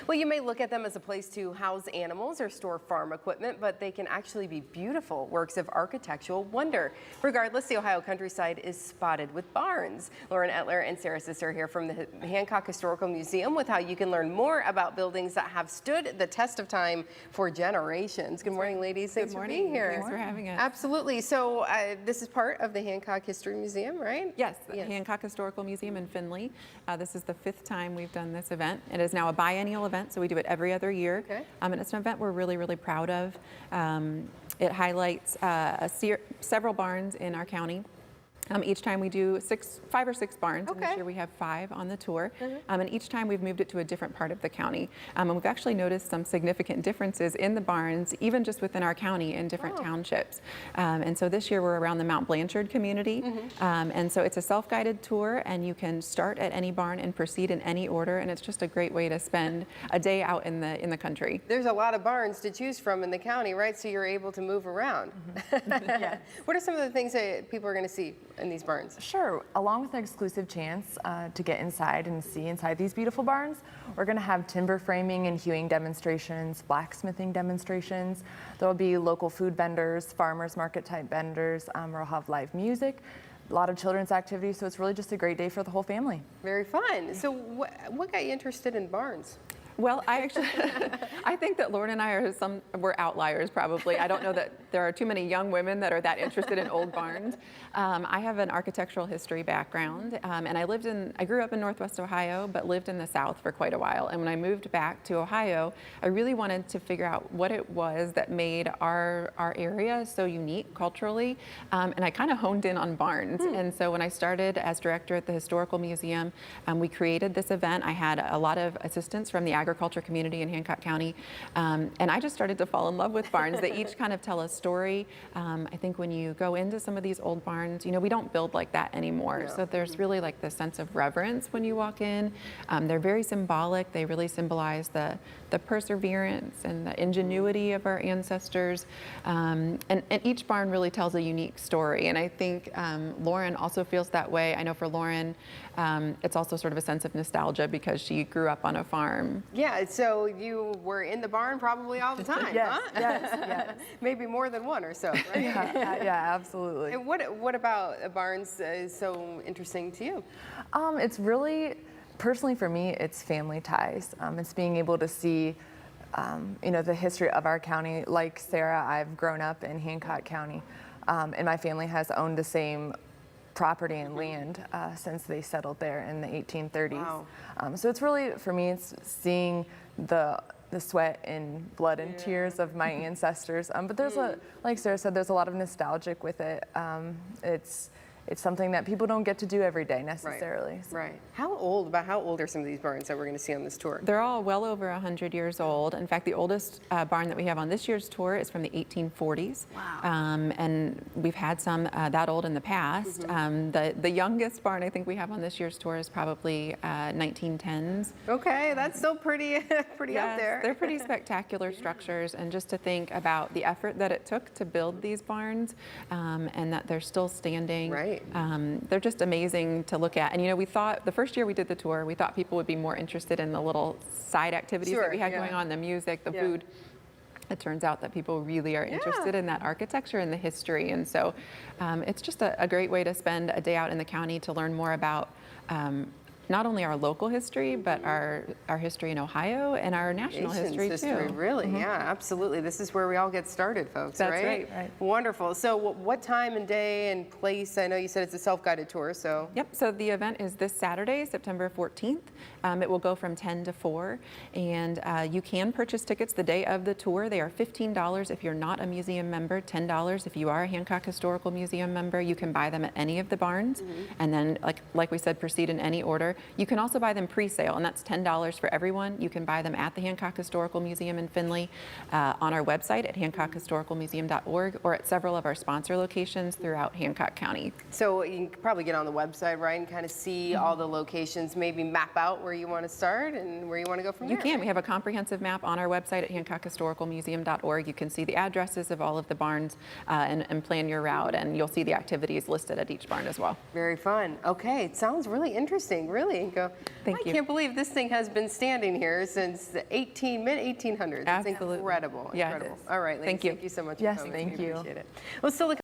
Well, you may look at them as a place to house animals or store farm equipment, but they can actually be beautiful works of architectural wonder. Regardless, the Ohio countryside is spotted with barns. Lauren Etler and Sarah Sisser here from the Hancock Historical Museum with how you can learn more about buildings that have stood the test of time for generations. Good morning, ladies. Thanks for being here. Thanks for having us. Absolutely. So this is part of the Hancock History Museum, right? Yes, the Hancock Historical Museum in Findlay. This is the 5th time we've done this event. It is now a biennial event, so we do it every other year. Okay. And it's an event we're really, really proud of. It highlights several barns in our county. Each time we do 5 or 6 barns, and this year we have 5 on the tour. And each time we've moved it to a different part of the county. And we've actually noticed some significant differences in the barns, even just within our county in different townships. And so this year we're around the Mount Blanchard community. And so it's a self-guided tour, and you can start at any barn and proceed in any order. And it's just a great way to spend a day out in the country. There's a lot of barns to choose from in the county, right? So you're able to move around. Yes. What are some of the things that people are going to see in these barns? Sure. Along with an exclusive chance to get inside and see inside these beautiful barns, we're going to have timber framing and hewing demonstrations, blacksmithing demonstrations. There will be local food vendors, farmers market type vendors. We'll have live music, a lot of children's activities. So it's really just a great day for the whole family. Very fun. So what got you interested in barns? Well, I think that Lauren and I we're outliers probably. I don't know that there are too many young women that are that interested in old barns. I have an architectural history background, and I grew up in Northwest Ohio, but lived in the South for quite a while. And when I moved back to Ohio, I really wanted to figure out what it was that made our area so unique culturally. And I kind of honed in on barns. And so when I started as director at the Historical Museum, we created this event. I had a lot of assistance from the agriculture community in Hancock County, and I just started to fall in love with barns. They each kind of tell a story. I think when you go into some of these old barns, we don't build like that anymore. So there's really like this sense of reverence when you walk in. They're very symbolic. They really symbolize the perseverance and the ingenuity of our ancestors. And each barn really tells a unique story. And I think Lauren also feels that way. I know for Lauren, it's also sort of a sense of nostalgia because she grew up on a farm. Yeah, so you were in the barn probably all the time, Yes, huh? yes. Maybe more than one or so, right? Yeah, absolutely. And what about barns is so interesting to you? It's really, personally for me, it's family ties. It's being able to see, the history of our county. Like Sarah, I've grown up in Hancock County, and my family has owned the same property and land since they settled there in the 1830s. Wow. So it's really, for me, it's seeing the sweat and blood and tears of my ancestors. But there's like Sarah said, there's a lot of nostalgic with it. It's something that people don't get to do every day necessarily. Right. How old are some of these barns that we're going to see on this tour? They're all well over 100 years old. In fact, the oldest barn that we have on this year's tour is from the 1840s. Wow. And we've had some that old in the past. The youngest barn I think we have on this year's tour is probably 1910s. Okay, that's still pretty up there. They're pretty spectacular structures, and just to think about the effort that it took to build these barns, and that they're still standing. Right. They're just amazing to look at. And we thought the first year we did the tour, we thought people would be more interested in the little side activities that we had going on, the music, the food. It turns out that people really are interested in that architecture and the history. And so it's just a great way to spend a day out in the county to learn more about not only our local history, but our history in Ohio and our national history too. Really, yeah, absolutely. This is where we all get started, folks, That's right? right. Wonderful. So what time and day and place? I know you said it's a self-guided tour, so. Yep, so the event is this Saturday, September 14th. It will go from 10 to 4, and you can purchase tickets the day of the tour. They are $15 if you're not a museum member, $10 if you are a Hancock Historical Museum member. You can buy them at any of the barns, and then, like we said, proceed in any order. You can also buy them pre-sale, and that's $10 for everyone. You can buy them at the Hancock Historical Museum in Findlay, on our website at hancockhistoricalmuseum.org, or at several of our sponsor locations throughout Hancock County. So you can probably get on the website, right, and kind of see all the locations, maybe map out where you want to start and where you want to go from there. You can. We have a comprehensive map on our website at hancockhistoricalmuseum.org. You can see the addresses of all of the barns and plan your route, and you'll see the activities listed at each barn as well. Very fun. Okay, it sounds really interesting. Really really and go, Thank I you. can't believe this thing has been standing here since the mid-1800s. It's Absolutely. incredible. Yeah, it Incredible. is. All right, ladies, Thank you. thank you so much Yes, for coming. thank We you. appreciate it. Well, still